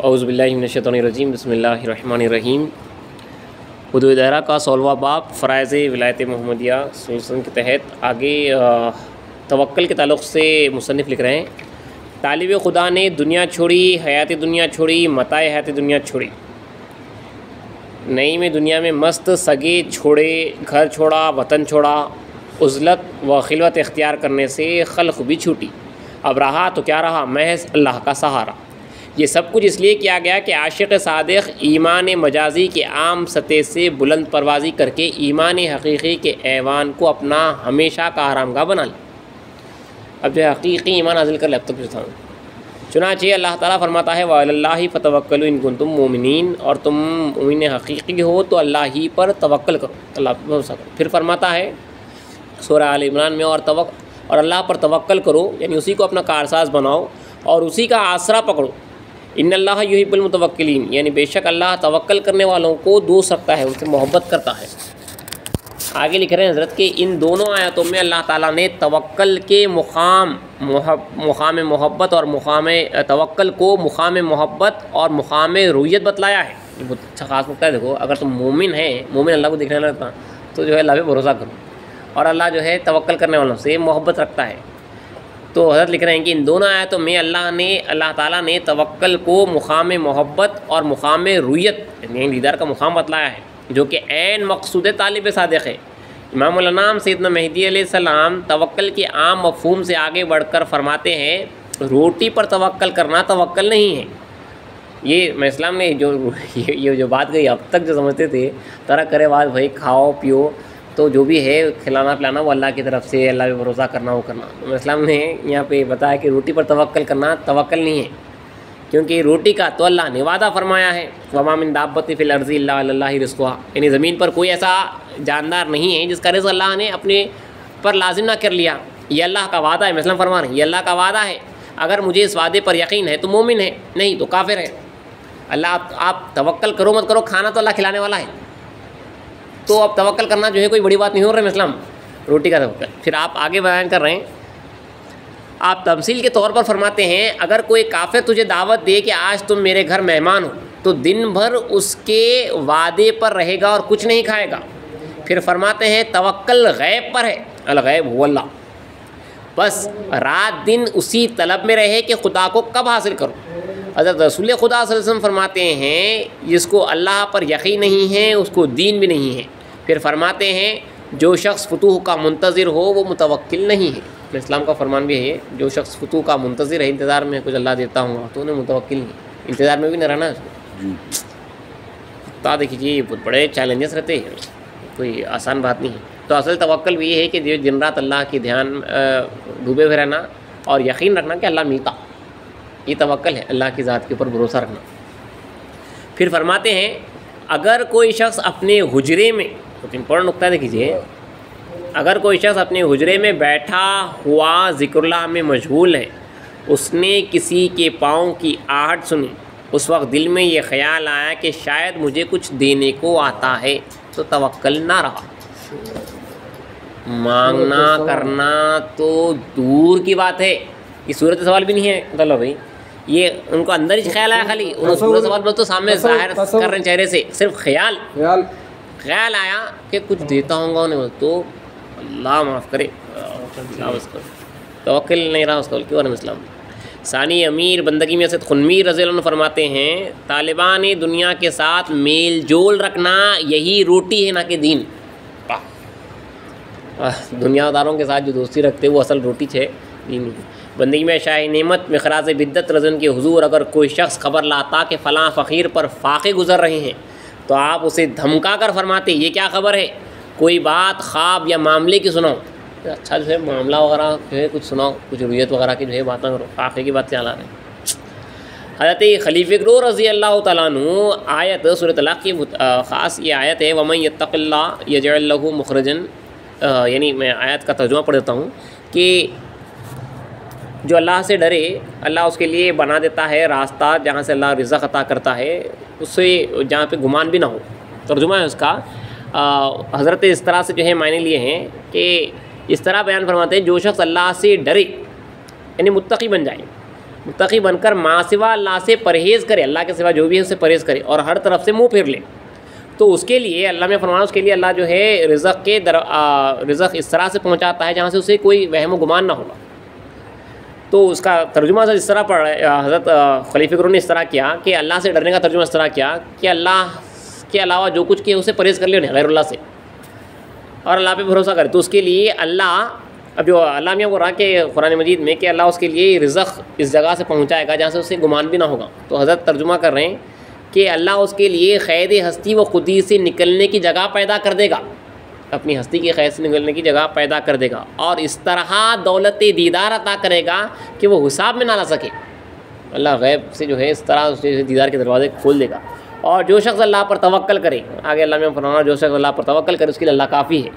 اعوذ باللہ من الشیطان الرجیم، بسم اللہ الرحمن الرحیم۔ حدود دائرہ کا 16واں باب فرائض ولایت محمدیہ سلسلہ کے تحت آگے توکل کے تعلق سے مصنف لکھ رہے ہیں۔ طالب خدا نے دنیا چھوڑی، حیات دنیا چھوڑی، متاع حیات دنیا چھوڑی، نئی میں دنیا میں مست، سگے چھوڑے، گھر چھوڑا، وطن چھوڑا، عزلت و خلوت اختیار کرنے سے خلق بھی چھوٹی، اب رہا تو کیا رہا، محض اللہ کا سہارا۔ یہ سب کچھ اس لیے کیا گیا کہ عاشق صادق ایمان مجازی کے عام سطح سے بلند پروازی کر کے ایمان حقیقی کے ایوان کو اپنا ہمیشہ کا آرامگاہ بنا لے۔ اب جو حقیقی ایمان حاصل کر لے، اب تک پوچھتا ہوں۔ چنانچہ اللہ تعالیٰ فرماتا ہے وَعَلَى اللَّهِ فَتَوَكَّلُوا إِن كُنتُم مُؤْمِنِينَ، اور تم مومن حقیقی ہو تو اللہ ہی پر توکل کرو، اللہ پر بھروسہ کرو۔ پھر فرماتا ہے سورہ آل عمران میں اور اللہ پر توکل کرو، یعنی اسی کو اپنا کارساز بناؤ اور اسی کا آسرا پکڑو۔ ان اللہ یحب المتوکلین، یعنی بے شک اللہ توکل کرنے والوں کو دوست رکھتا ہے، ان سے محبت کرتا ہے۔ آگے لکھ رہے ہیں حضرت کہ ان دونوں آیتوں میں اللہ تعالیٰ نے توکل کے مقام محبت اور توکل کو مقام محبت اور مقام رویت بتلایا ہے۔ یہ بہت اچھا خاص نقطہ ہے۔ دیکھو، اگر تم مومن اللہ کو دیکھنے لگتا تو جو ہے اللہ پہ بھروسہ کرو، اور اللہ جو ہے توکل کرنے والوں سے محبت رکھتا ہے۔ تو حضرت لکھ رہے ہیں کہ ان دونوں آیتوں میں اللہ تعالیٰ نے توکل کو مقام محبت اور مقام رویت یعنی دیدار کا مقام بتلایا ہے، جو کہ عین مقصود طالب صادق ہے۔ امام الانام سیدنا مہدی علیہ السلام توکل کے عام مفہوم سے آگے بڑھ کر فرماتے ہیں روٹی پر توکل کرنا توکل نہیں ہے۔ یہ میں اسلام نے جو بات کہی اب تک جو سمجھتے تھے طرح کرے بات بھائی کھاؤ پیو، تو جو بھی ہے کھلانا پلانا وہ اللہ کی طرف سے، اللہ پہ بھروسہ کرنا وہ کرنا۔ تو اسلام نے یہاں پہ بتایا کہ روٹی پر توکل کرنا توکل نہیں ہے، کیونکہ روٹی کا تو اللہ نے وعدہ فرمایا ہے وما من دابۃ فی الارض الا علی اللہ رزقها، یعنی زمین پر کوئی ایسا جاندار نہیں ہے جس کا رزق اللہ نے اپنے پر لازم نہ کر لیا۔ یہ اللہ کا وعدہ ہے، میں اسلام فرما رہے ہیں یہ اللہ کا وعدہ ہے۔ اگر مجھے اس وعدے پر یقین ہے تو مومن ہے، نہیں تو کافر ہے۔ اللہ آپ توکل کرو مت کرو، کھانا تو اللہ کھلانے والا ہے، تو اب توکل کرنا جو ہے کوئی بڑی بات نہیں ہو رہا ہے اسلام، روٹی کا توکل۔ پھر آپ آگے بیان کر رہے ہیں، آپ تمثیل کے طور پر فرماتے ہیں اگر کوئی کافر تجھے دعوت دے کہ آج تم میرے گھر مہمان ہو تو دن بھر اس کے وعدے پر رہے گا اور کچھ نہیں کھائے گا۔ پھر فرماتے ہیں توکل غیب پر ہے، الغیب هو اللہ، بس رات دن اسی طلب میں رہے کہ خدا کو کب حاصل کرو۔ حضرت رسول خدا صلی اللہ علیہ وسلم فرماتے ہیں جس کو اللہ پر یقین نہیں ہے اس کو دین بھی نہیں ہے۔ پھر فرماتے ہیں جو شخص فتوح کا منتظر ہو وہ متوکل نہیں ہے۔ اسلام کا فرمان بھی ہے جو شخص فتوح کا منتظر ہے، انتظار میں کچھ اللہ دیتا ہوں تو انہیں متوکل نہیں، انتظار میں بھی نہ رہنا اس کو۔ دیکھیے یہ بہت بڑے چیلنجز رہتے ہیں، کوئی آسان بات نہیں ہے۔ تو اصل توکل بھی یہ ہے کہ جو دن رات اللہ کی دھیان ڈوبے ہوئے رہنا اور یقین رکھنا کہ اللہ ملتا، یہ توکل ہے، اللہ کی ذات کے اوپر بھروسہ رکھنا۔ پھر فرماتے ہیں اگر کوئی شخص اپنے حجرے میں، کچھ امپورٹنٹ نقطہ دیکھیے، اگر کوئی شخص اپنے حجرے میں بیٹھا ہوا ذکر اللہ میں مشغول ہے، اس نے کسی کے پاؤں کی آہٹ سنی، اس وقت دل میں یہ خیال آیا کہ شاید مجھے کچھ دینے کو آتا ہے، تو توکل نہ رہا۔ مانگنا کرنا تو دور کی بات ہے، یہ صورت سوال بھی نہیں ہے چلو بھائی، یہ ان کو اندر ہی خیال آیا، خالی صورت سوال بول تو سامنے ظاہر کر رہے ہیں چہرے سے، صرف خیال آیا کہ کچھ دیتا ہوں گا انہیں، تو اللہ معاف کرے توکل نہیں رہا اس کو کیوں رحم اسلام۔ ثانی امیر بندگی میں اسد خنمیر رضی اللہ عنہ فرماتے ہیں طالبان دنیا کے ساتھ میل جول رکھنا یہی روٹی ہے نہ کہ دین۔ دنیا داروں کے ساتھ جو دوستی رکھتے وہ اصل روٹی ہے، دین نہیں۔ بندگی میں شاہ نعمت مخراج بدت رضن کے حضور اگر کوئی شخص خبر لاتا کہ فلاں فقیر پر فاقے گزر رہے ہیں تو آپ اسے دھمکا کر فرماتے یہ کیا خبر ہے، کوئی بات خواب یا معاملے کی سناؤ، اچھا جو ہے معاملہ وغیرہ جو ہے کچھ سناؤ، کچھ رویت وغیرہ کی جو ہے باتیں کرو، فاقے کی بات چلا رہے ہیں۔ حضرت خلیفہ گرو رضی اللہ تعالیٰ عنہ آیت سورۃ طلاق کی خاص یہ آیت ہے وَمَن يَتَّقِ اللَّهَ يَجْعَل لَهُ مُخْرَجًا، یعنی میں آیت کا ترجمہ پڑھ دیتا ہوں کہ جو اللہ سے ڈرے اللہ اس کے لیے بنا دیتا ہے راستہ جہاں سے اللہ رزق عطا کرتا ہے، اس سے جہاں پہ گمان بھی نہ ہو۔ ترجمہ ہے اس کا، حضرت اس طرح سے جو ہے معنی لیے ہیں کہ اس طرح بیان فرماتے ہیں جو شخص اللہ سے ڈرے یعنی متقی بن جائے متقی بن کر ما سوا اللہ سے پرہیز کرے، اللہ کے سوا جو بھی ہے اس سے پرہیز کرے اور ہر طرف سے منہ پھیر لے، تو اس کے لیے اللہ میں فرمانا، اس کے لیے اللہ جو ہے رزق اس طرح سے پہنچاتا ہے جہاں سے اسے کوئی وہم و گمان نہ ہوگا۔ تو اس کا ترجمہ حضرت اس طرح پڑھ حضرت خلیفہ گرو نے اس طرح کیا کہ اللہ سے ڈرنے کا ترجمہ اس طرح کیا کہ اللہ کے علاوہ جو کچھ کیا اسے پرہیز کر لے غیر اللہ سے، اور اللہ پہ بھروسہ کرے۔ تو اس کے لیے اللہ، اب جو اللہ میں بول رہا کہ قرآن مجید میں کہ اللہ اس کے لیے رزق اس جگہ سے پہنچائے گا جہاں سے اسے گمان بھی نہ ہوگا، تو حضرت ترجمہ کر رہے ہیں کہ اللہ اس کے لیے قید ہستی و خودی سے نکلنے کی جگہ پیدا کر دے گا، اپنی ہستی کی قید سے نکلنے کی جگہ پیدا کر دے گا، اور اس طرح دولت دیدار عطا کرے گا کہ وہ حساب میں نہ لا سکے۔ اللہ غیب سے جو ہے اس طرح دیدار کے دروازے کھول دے گا۔ اور جو شخص اللہ پر توکل کرے، آگے اللہ میں فرمانا جو شخص اللہ پر توکل کرے اس کے لیے اللہ کافی ہے۔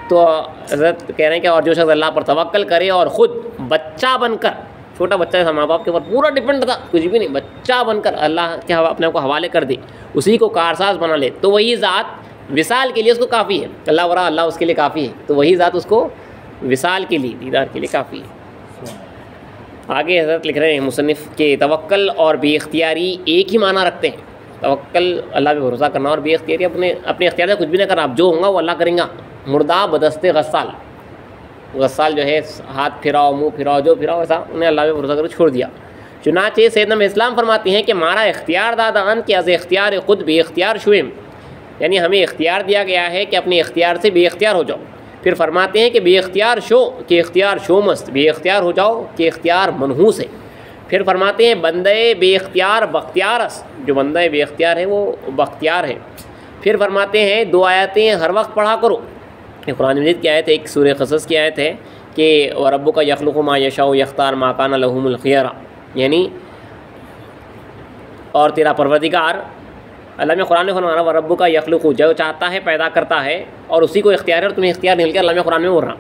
تو حضرت کہہ رہے ہیں کہ اور جو شخص اللہ پر توکل کرے اور خود بچہ بن کر، چھوٹا بچہ جیسا ماں باپ کے اوپر پورا ڈپینڈ تھا، کچھ بھی نہیں، بچہ بن کر اللہ کے اپنے آپ کو حوالے کر دے، اسی کو کارساز بنا لے، تو وہی ذات وصال کے لیے اس کو کافی ہے۔ اللہ ورا اللہ اس کے لیے کافی ہے، تو وہی ذات اس کو وصال کے لیے، دیدار کے لیے کافی ہے۔ آگے حضرت لکھ رہے ہیں مصنف کہ توکل اور بے اختیاری ایک ہی معنی رکھتے ہیں۔ توکل اللہ پہ بھروسہ کرنا، اور بے اختیاری اپنے اختیار سے کچھ بھی نہ کرنا، آپ جو ہوں گا وہ اللہ کریں گا۔ مردہ بدست غسال جو ہے ہاتھ پھراؤ منہ پھراؤ جو پھراؤ ایسا انہیں اللہ پہ بھروسہ کر چھوڑ دیا۔ چنانچہ سیدنا اسلام فرماتے ہیں کہ مارا اختیار دادا ان کہ از اختیار خود بے اختیار شویم، یعنی ہمیں اختیار دیا گیا ہے کہ اپنے اختیار سے بے اختیار ہو جاؤ۔ پھر فرماتے ہیں کہ بے اختیار شو کہ اختیار شو مست، بے اختیار ہو جاؤ کہ اختیار منحوس ہے۔ پھر فرماتے ہیں بندے بے اختیار بختیار اس، جو بندہ بے اختیار ہے وہ بختیار ہے۔ پھر فرماتے ہیں دو آیتیں ہر وقت پڑھا کرو، یہ قرآن مجید کی آیت ہے، ایک سورہ قصص کی آیت ہے کہ وَرَبُّكَ يَخْلُقُ مَا يَشَاءُ يَخْتَارُ مَا كَانَ لَهُمُ الْخِيَرَةُ، یعنی اور تیرا پروردگار، اللہ میں قرآن میں فرمانا وَرَبُّكَ يَخْلُقُ، جو چاہتا ہے پیدا کرتا ہے اور اسی کو اختیار ہے، اور تمہیں اختیار نہیں مل گیا، اللہ میں قرآن میں بول رہا۔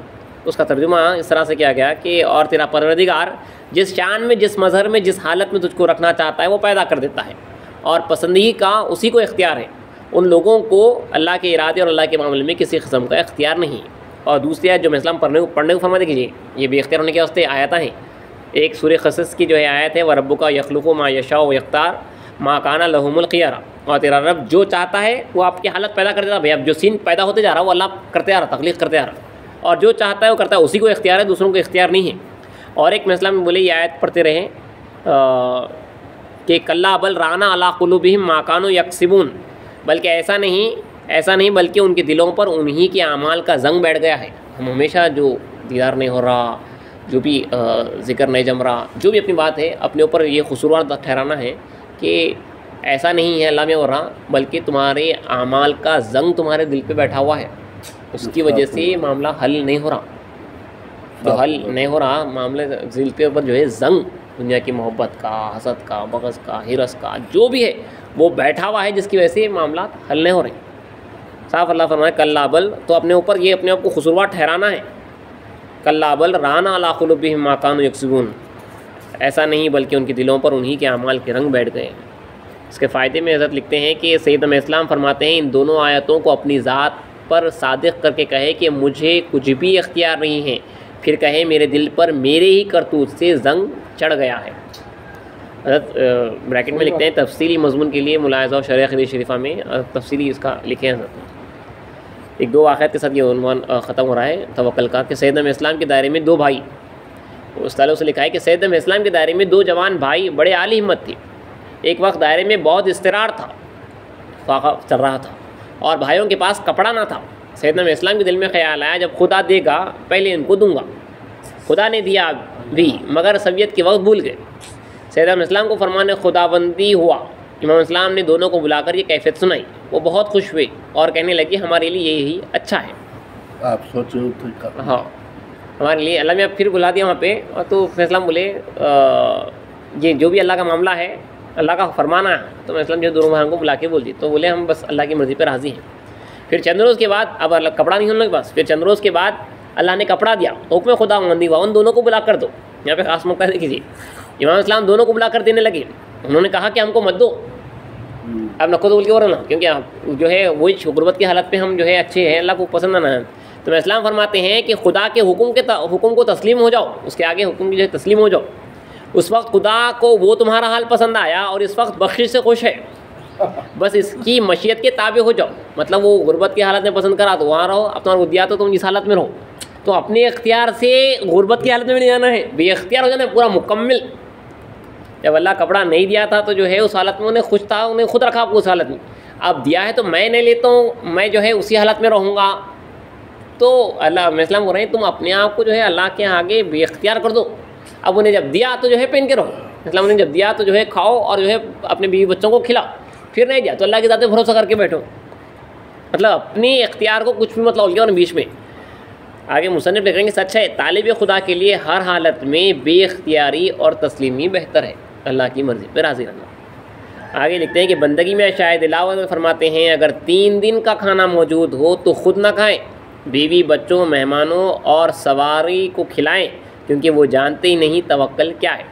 اس کا ترجمہ اس طرح سے کیا گیا کہ اور تیرا پروردگار جس شان میں، جس مظہر میں، جس حالت میں تجھ کو رکھنا چاہتا ہے وہ پیدا کر دیتا ہے، اور پسندگی کا اسی کو اختیار ہے۔ ان لوگوں کو اللہ کے ارادے اور اللہ کے معاملے میں کسی قسم کا اختیار نہیں۔ اور دوسری آیت جو میں اسلام پڑھنے کو فرما دے کیجیے، یہ بے اختیار ہونے کے واسطے آیتیں ہیں۔ ایک سورہ قصص کی جو ہے آیت ہے وَرَبُّكَ يَخْلُقُ مَا يَشَاءُ وَيَخْتَارُ مَا كَانَ لَهُمُ الْخِيَرَةُ، اور تیرا رب جو چاہتا ہے وہ آپ کی حالت پیدا کر دیتا ہے۔ بھائی اب جو سین پیدا ہوتے جا رہا ہے وہ اللہ کرتے آ رہا، تخلیق کرتے آ رہا، اور جو چاہتا ہے وہ کرتا ہے، اسی کو اختیار ہے، دوسروں کو اختیار نہیں ہے۔ اور ایک مسئلہ میں بولے یہ آیت پڑھتے رہیں کہ کلا بل رانا علی قلوبہم ما کانوا یکسبون، بلکہ ایسا نہیں بلکہ ان کے دلوں پر انہی کے اعمال کا زنگ بیٹھ گیا ہے۔ ہم ہمیشہ جو دیدار نہیں ہو رہا، جو بھی ذکر نہیں جم رہا، جو بھی اپنی بات ہے اپنے اوپر یہ قصوروار ٹھہرانا ہے کہ ایسا نہیں ہے اللہ میں ہو رہا، بلکہ تمہارے اعمال کا زنگ تمہارے دل پہ بیٹھا ہوا ہے، اس کی وجہ سے معاملہ حل نہیں ہو رہا، جو حل نہیں ہو رہا معاملے دل کے اوپر جو ہے زنگ، دنیا کی محبت کا، حسد کا، بغض کا، ہرس کا، جو بھی ہے وہ بیٹھا ہوا ہے، جس کی وجہ سے معاملات حل نہیں ہو رہے۔ صاف اللہ فرمائے کلا بل، تو اپنے اوپر یہ اپنے آپ کو قصوروار ٹھہرانا ہے، کلا بل رانا علی قلوبہم ما کانوا یکسبون، ایسا نہیں بلکہ ان کے دلوں پر انہی کے اعمال کے رنگ بیٹھ گئے۔ اس کے فائدے میں حضرت لکھتے ہیں کہ سیدنا اسلام فرماتے ہیں ان دونوں آیتوں کو اپنی ذات پر صادق کر کے کہے کہ مجھے کچھ بھی اختیار نہیں ہے، پھر کہے میرے دل پر میرے ہی کرتوت سے زنگ چڑھ گیا ہے۔ حضرت بریکٹ میں لکھتے ہیں تفصیلی مضمون کے لیے ملاحظہ و شرح حدیث شریفہ میں تفصیلی اس کا لکھے ہیں حضرت۔ ایک دو واقعات کے ساتھ یہ عنوان ختم ہو رہا ہے توکل کا، کہ سیدنا اسلام کے دائرے میں دو بھائی، اس تعلق سے لکھا ہے کہ سیدنا اسلام کے دائرے میں دو جوان بھائی بڑے عالی ہمت تھے۔ ایک وقت دائرے میں بہت اضطرار تھا، فاقہ چل رہا تھا، اور بھائیوں کے پاس کپڑا نہ تھا۔ سیدنا اسلام کے دل میں خیال آیا جب خدا دے گا پہلے ان کو دوں گا۔ خدا نے دیا بھی مگر سبیت کے وقت بھول گئے۔ سیدنا اسلام کو فرمان خداوندی ہوا، امام اسلام نے دونوں کو بلا کر یہ کیفیت سنائی، وہ بہت خوش ہوئے اور کہنے لگے ہمارے لیے یہی اچھا ہے۔ آپ سوچو ہاں ہمارے لیے اللہ نے پھر بلا دیا وہاں پہ، اور تو اسلام بولے یہ جو بھی اللہ کا معاملہ ہے، اللہ کا فرمانا ہے، تو میں اسلام جو دونوں بھائیوں کو بلا کے بول دی، تو بولے ہم بس اللہ کی مرضی پہ راضی ہیں۔ پھر چند روز کے بعد، اب کپڑا نہیں ہونے کے بعد، پھر چند روز کے بعد اللہ نے کپڑا دیا، حکم خدا مندی ہوا ان دونوں کو بلا کر دو۔ یہاں پہ خاص موقع دیکھیے، امام اسلام دونوں کو بلا کر دینے لگے۔ انہوں نے کہا کہ ہم کو مت دو، اب نہ خود بول کے ورنہ، کیونکہ جو ہے وہی غربت کی حالت پہ ہم جو ہے اچھے ہیں، اللہ کو پسند نہ ہے۔ تو اسلام فرماتے ہیں کہ خدا کے حکم کو تسلیم ہو جاؤ، اس کے آگے حکم کی جو ہے تسلیم ہو جاؤ، اس وقت خدا کو وہ تمہارا حال پسند آیا اور اس وقت بخشش سے خوش ہے، بس اس کی مشیت کے تابع ہو جاؤ. مطلب وہ غربت کی حالت میں پسند کرا تو وہاں رہو، اب تمہارا دیا تو تم جس حالت میں رہو. تو اپنے اختیار سے غربت کی حالت میں بھی نہیں جانا ہے، بے اختیار ہو جانا ہے پورا مکمل. جب اللہ کپڑا نہیں دیا تھا تو جو ہے اس حالت میں انہیں خوش تھا، انہیں خود رکھا اس حالت میں. اب دیا ہے تو میں نہیں لیتا ہوں، میں جو ہے اسی حالت میں رہوں گا. تو اللہ علیہ السلام بول رہے ہیں تم اپنے آپ کو جو ہے اللہ کے آگے بے اختیار کر دو. اب انہیں جب دیا تو جو ہے پہن کے رہو، اسلام نے جب دیا تو جو ہے کھاؤ اور جو ہے اپنے بیوی بچوں کو کھلاؤ. پھر نہیں دیا تو اللہ کی ذات پہ بھروسہ کر کے بیٹھو. مطلب اپنی اختیار کو کچھ بھی مطلب ہو گیا اور بیچ میں. آگے مصنف لکھیں گے سچ ہے طالب خدا کے لیے ہر حالت میں بے اختیاری اور تسلیمی بہتر ہے، اللہ کی مرضی پہ راضی رہنا. آگے لکھتے ہیں کہ بندگی میں شاید دلاوت فرماتے ہیں اگر 3 دن کا کھانا موجود ہو تو خود نہ کھائیں، بیوی بچوں مہمانوں اور سواری کو کھلائیں، کیونکہ وہ جانتے ہی نہیں توکل کیا ہے.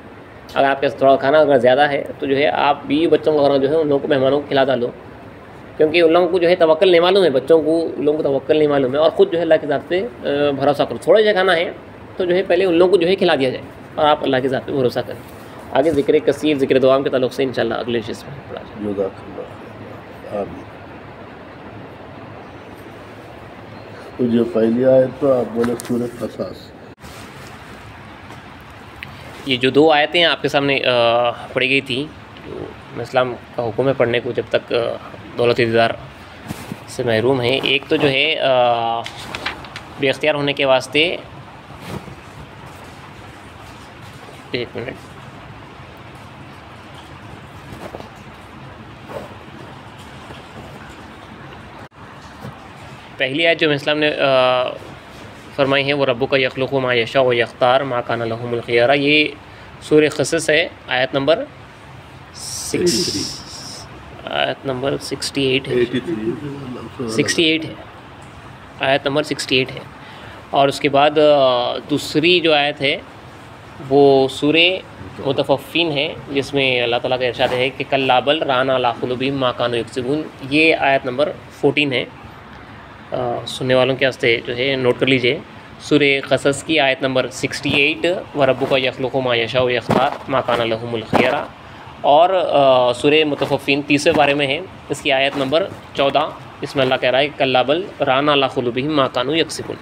اگر آپ کے تھوڑا کھانا اگر زیادہ ہے تو جو ہے آپ بیوی بچوں کو جو ہے ان لوگوں کو مہمانوں کو کھلا ڈالو، کیونکہ ان لوگوں کو جو ہے توکل نہیں معلوم ہے، بچوں کو ان لوگوں کو توکل نہیں معلوم ہے، اور خود جو ہے اللہ کی ذات پہ بھروسہ کرو. تھوڑا سا کھانا ہے تو جو ہے پہلے ان لوگوں کو جو ہے کھلا دیا جائے اور آپ اللہ کی ذات پہ بھروسہ کریں. آگے ذکر کثیر ذکر دعا کے تعلق سے انشاءاللہ اگلے شیز میں پڑھا جائے. تو جو پہلی آیت تو آپ بولے سورہ قصص، یہ جو 2 آیتیں آپ کے سامنے پڑھی گئی تھیں، جو اسلام کا حکم ہے پڑھنے کو جب تک دولت دیدار سے محروم ہیں. ایک تو جو ہے بے اختیار ہونے کے واسطے، ایک منٹ، پہلی آیت جو اسلام نے فرمائی ہے وہ ربک یخلق ما یشاء و یختار ما کان لهم الخیارہ، یہ سورہ قصص ہے، آیت نمبر 68 ہے، 68 ہے، آیت نمبر 68 ہے. اور اس کے بعد دوسری جو آیت ہے وہ سورہ مطففین ہے، جس میں اللہ تعالیٰ کا ارشاد ہے کہ کلا بل ران علی قلوبہم ما کانوا یکسبون، یہ آیت نمبر 14 ہے. سننے والوں کے واسطے جو ہے نوٹ کر لیجئے، سورہ قصص کی آیت نمبر 68 وَرَبُّكَ يَخْلُقُ مَا يَشَاءُ وَيَخْتَارُ مَا كَانَ لَهُمُ الْخِيَرَةُ، اور سورہ مطففین تیسرے بارے میں ہے، اس کی آیت نمبر 14، اس میں اللہ کہہ رہا ہے کہ کلا بل ران علی قلوبہم ما کانوا یکسبون.